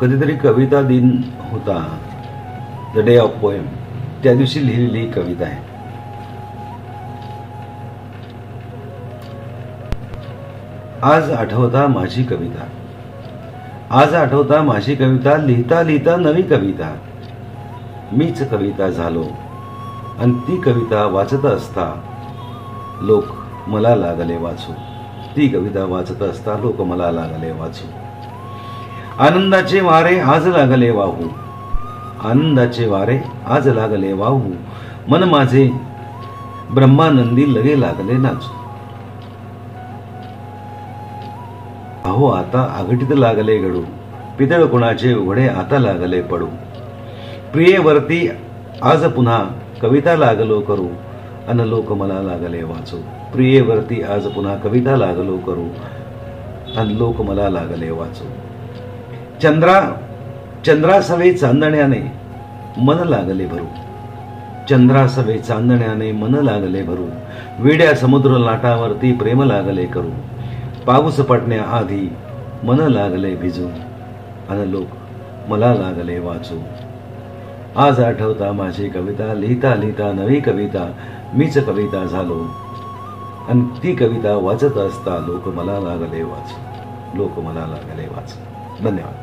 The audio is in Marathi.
कधीतरी कविता दिन होता, द डे ऑफ पोएम, त्या दिवशी लिहिलेली कविता आहे. आज आठवता माझी कविता, आज आठवता माझी कविता, लिहिता लिहिता नवी कविता. मीच कविता झालो आणि ती कविता वाचत असता लोक मला लागले वाचू. ती कविता वाचत असता लोक मला लागले वाचू. आनंदाचे वारे आज लागले वाहू, आनंदाचे वारे आज लागले वाहू. मन माझे ब्रह्मानंदी लगे लागले नाचू. अहो आता आघटीत लागले घडू, पितळ कुणाचे उघडे आता लागले पडू. प्रियेवरती आज पुन्हा कविता लागलो करू अन लोक मला लागले वाचू. प्रियेवरती आज पुन्हा कविता लागलो करू अन लोक मला लागले वाचू. चंद्रासवे चांदण्याने मन लागले भरू, चंद्रासवे चांदण्याने मन लागले भरू. वेड्या समुद्र लाटावरती प्रेम लागले करू. पाऊस पडण्याआधी मन लागले भिजू अन लोक मला लागले वाचू. आज आठवता माझी कविता, लिहिता लिहिता नवी कविता. मीच कविता झालो आणि ती कविता वाचत असता लोक मला लागले वाचू, लोक मला लागले वाचू. धन्यवाद.